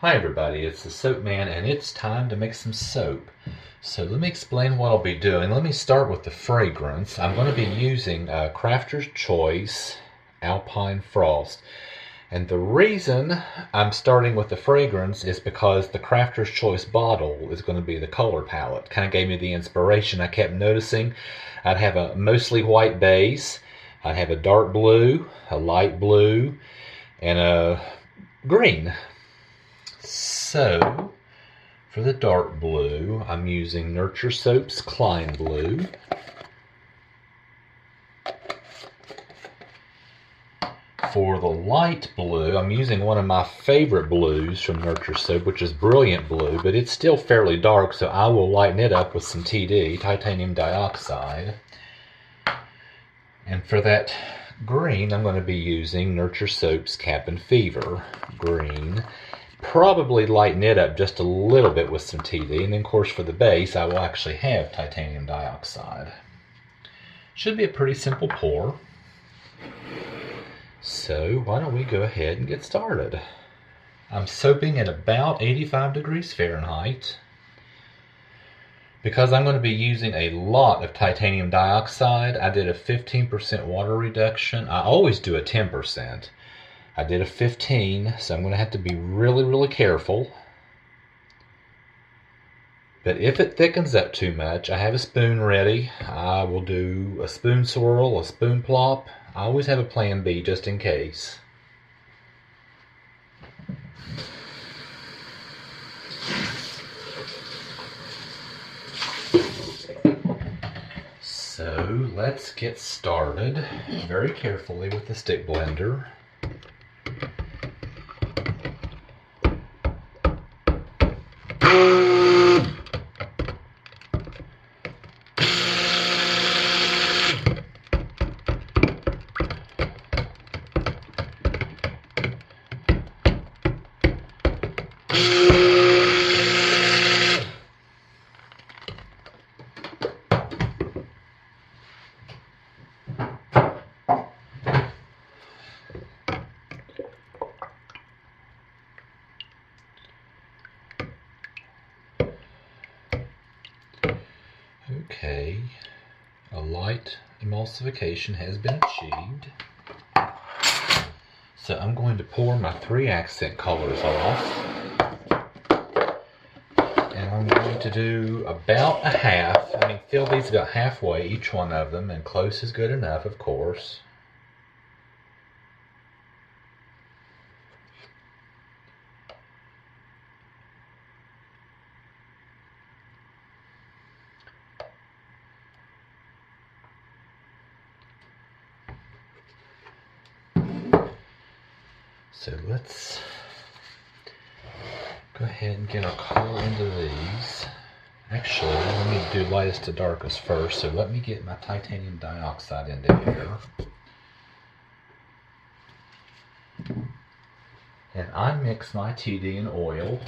Hi everybody, it's the Soap Man and it's time to make some soap. So let me explain what I'll be doing. Let me start with the fragrance. I'm going to be using Crafter's Choice Alpine Frost. And the reason I'm starting with the fragrance is because the Crafter's Choice bottle is going to be the color palette. Kind of gave me the inspiration. I kept noticing I'd have a mostly white base. I'd have a dark blue, a light blue, and a green. So, for the dark blue, I'm using Nurture Soap's Klein Blue. For the light blue, I'm using one of my favorite blues from Nurture Soap, which is Brilliant Blue, but it's still fairly dark, so I will lighten it up with some TD, titanium dioxide. And for that green, I'm going to be using Nurture Soap's Cabin Fever green. Probably lighten it up just a little bit with some TD, and then of course for the base I will actually have titanium dioxide. Should be a pretty simple pour. So why don't we go ahead and get started. I'm soaping at about 85 degrees Fahrenheit. Because I'm going to be using a lot of titanium dioxide, I did a 15% water reduction. I always do a 10%. I did a 15, so I'm going to have to be really careful. But if it thickens up too much, I have a spoon ready. I will do a spoon swirl, a spoon plop. I always have a plan B just in case. So let's get started very carefully with the stick blender. Okay, a light emulsification has been achieved. So I'm going to pour my 3 accent colors off. And I'm going to do about a half. Fill these about halfway, each one of them, and close is good enough, of course. So let's go ahead and get our color into these. Actually, let me do lightest to darkest first, so let me get my titanium dioxide into here. And I mix my TD in oil.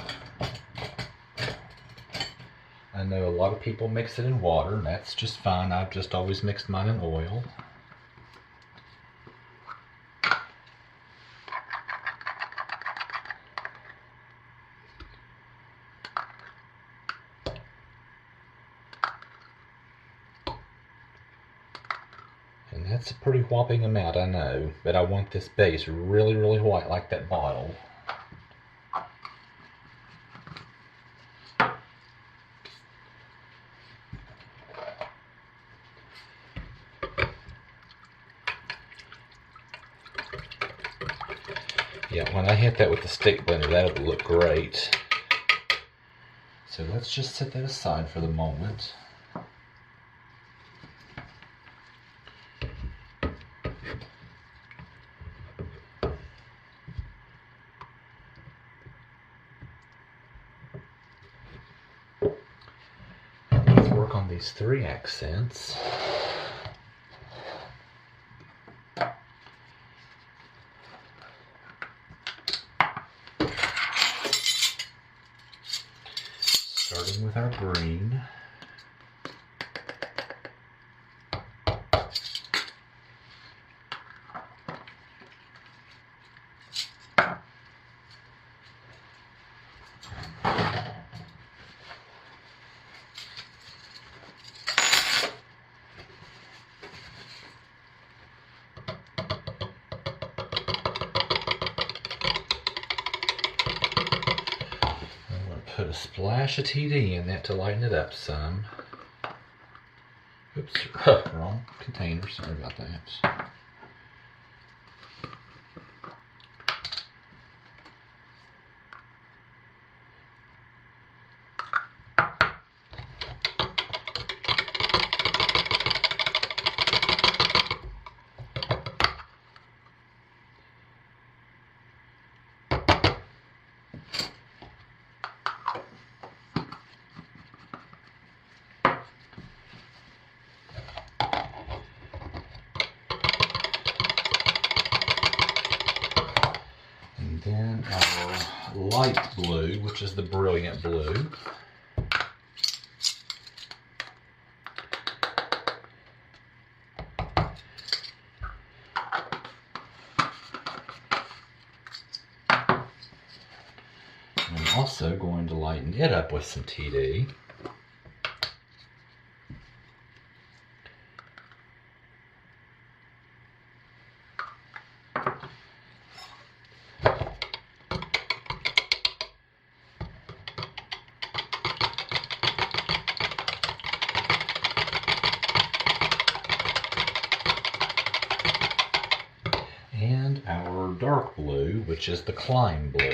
I know a lot of people mix it in water, and that's just fine. I've just always mixed mine in oil. And that's a pretty whopping amount, I know, but I want this base really white like that bottle. Yeah, when I hit that with the stick blender, that'll look great. So let's just set that aside for the moment. Let's work on these 3 accents. Starting with our green. put a splash of TD in that to lighten it up some. Oops, wrong container, sorry about that. Then our light blue, which is the brilliant blue. I'm also going to lighten it up with some TD. And our dark blue, which is the Climb blue.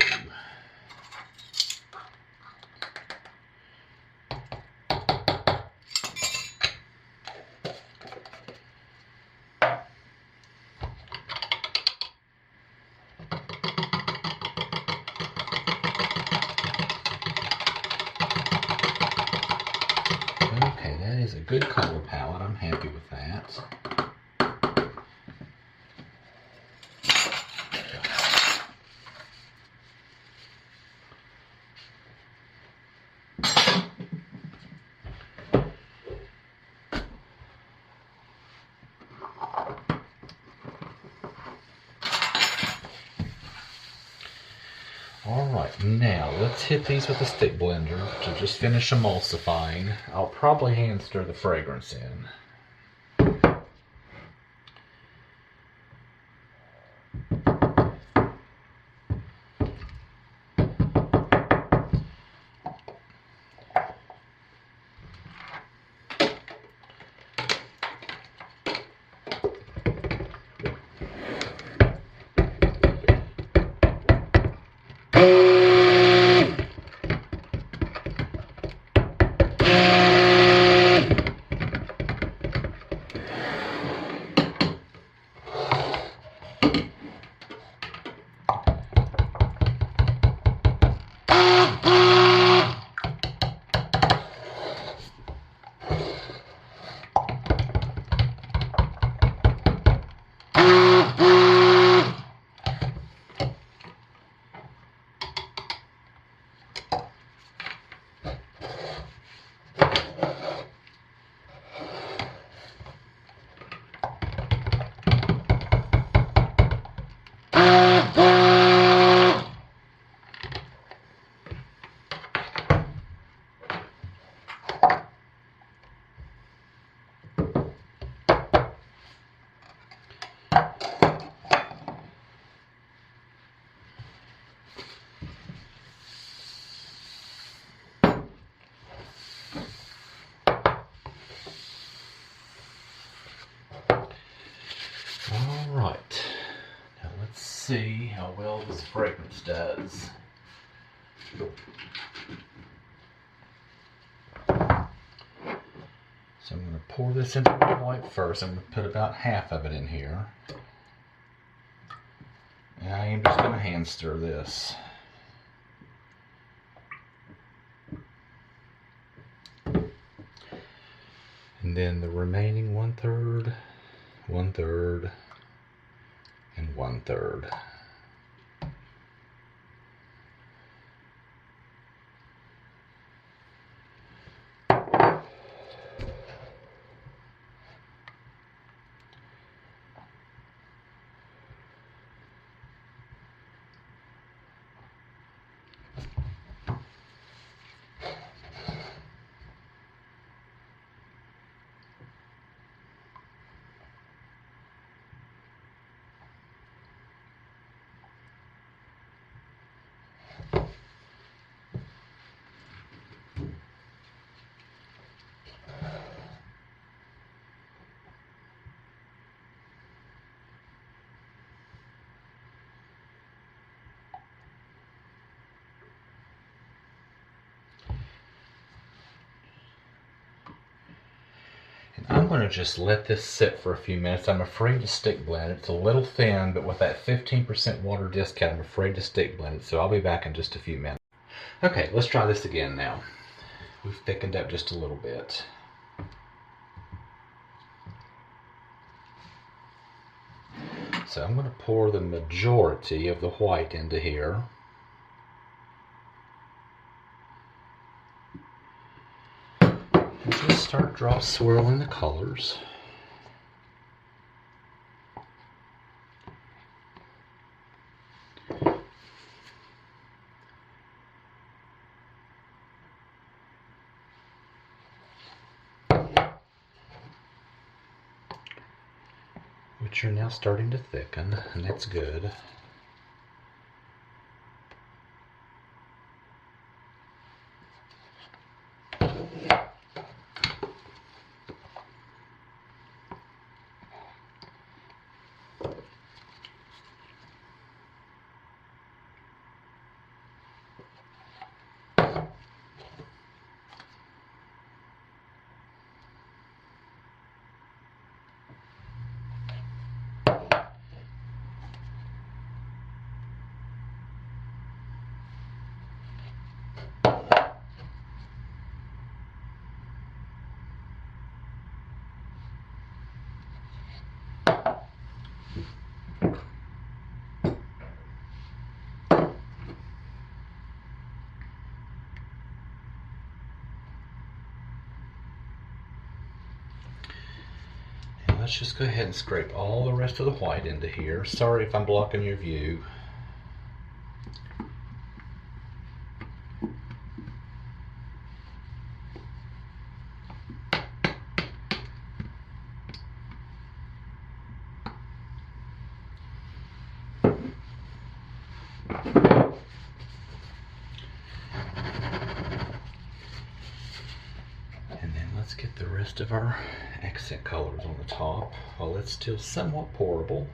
Okay, that is a good color palette. I'm happy with that. Alright, now let's hit these with a stick blender to just finish emulsifying. I'll probably hand stir the fragrance in. Alright, now let's see how well this fragrance does. So I'm going to pour this into the white first. I'm going to put about half of it in here. And I am just going to hand stir this. And then the remaining 1/3, 1/3, and 1/3. going to just let this sit for a few minutes. I'm afraid to stick blend it. It's a little thin, but with that 15% water discount, I'm afraid to stick blend it. So I'll be back in just a few minutes. Okay, let's try this again now. We've thickened up just a little bit. So I'm going to pour the majority of the white into here. And just start swirling the colors. Which are now starting to thicken, and that's good. Let's just go ahead and scrape all the rest of the white into here. Sorry if I'm blocking your view. And then let's get the rest of our accent colors on the top while it's still somewhat pourable.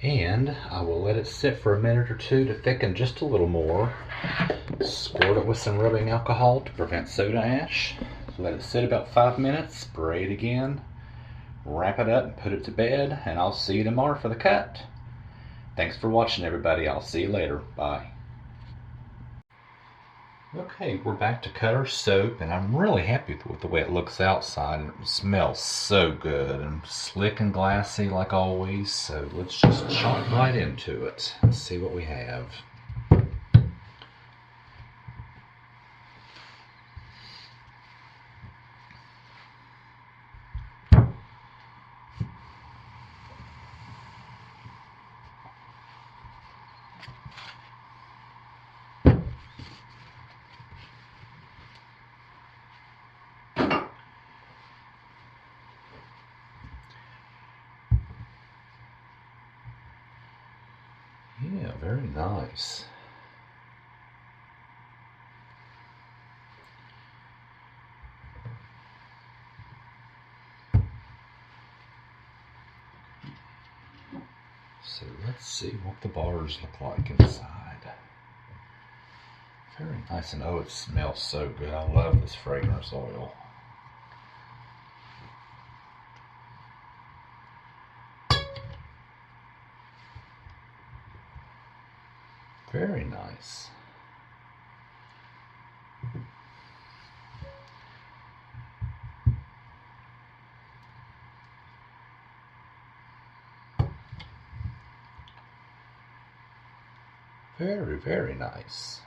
And I will let it sit for a minute or two to thicken just a little more. Squirt it with some rubbing alcohol to prevent soda ash. Let it sit about 5 minutes, spray it again, wrap it up and put it to bed, and I'll see you tomorrow for the cut. Thanks for watching, everybody. I'll see you later. Bye. Okay, we're back to cut our soap, and I'm really happy with the way it looks outside. It smells so good and slick and glassy like always. So let's just chomp right into it and see what we have. Yeah, very nice. So let's see what the bars look like inside. Very nice, and oh, it smells so good. I love this fragrance oil. Very nice. Very, very nice.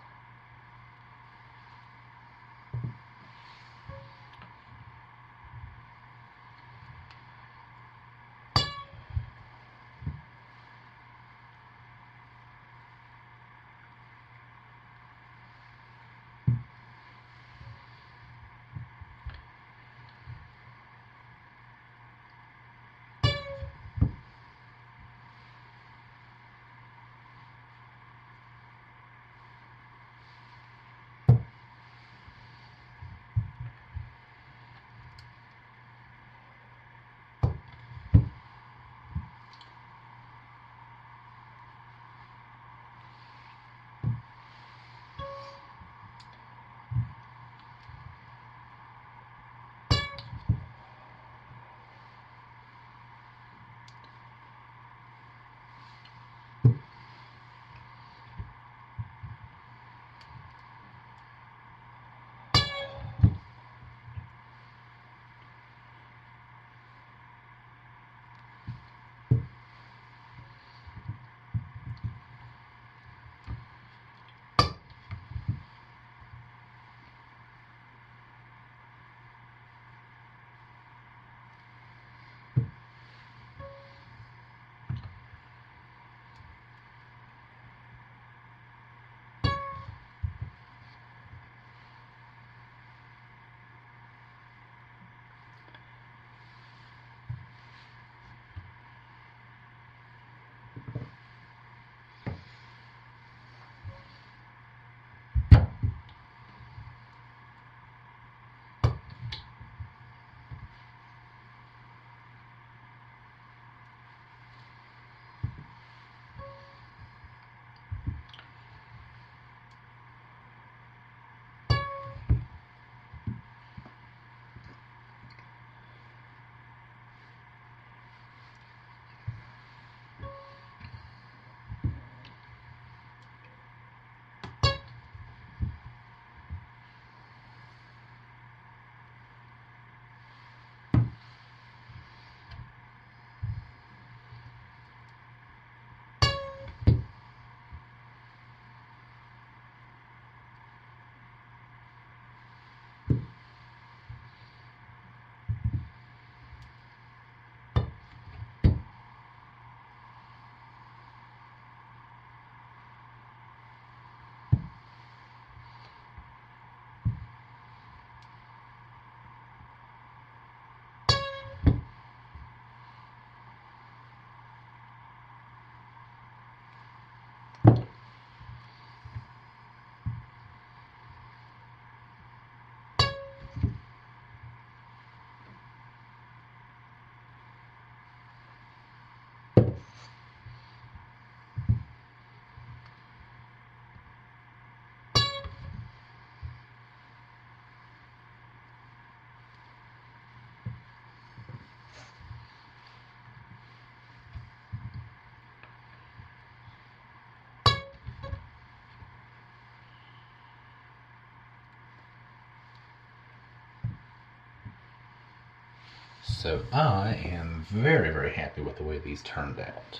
So I am very, very happy with the way these turned out.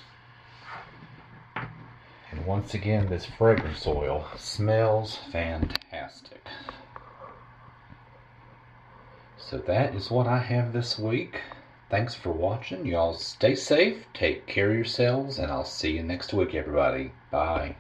And once again, this fragrance oil smells fantastic. So that is what I have this week. Thanks for watching. Y'all stay safe, take care of yourselves, and I'll see you next week, everybody. Bye.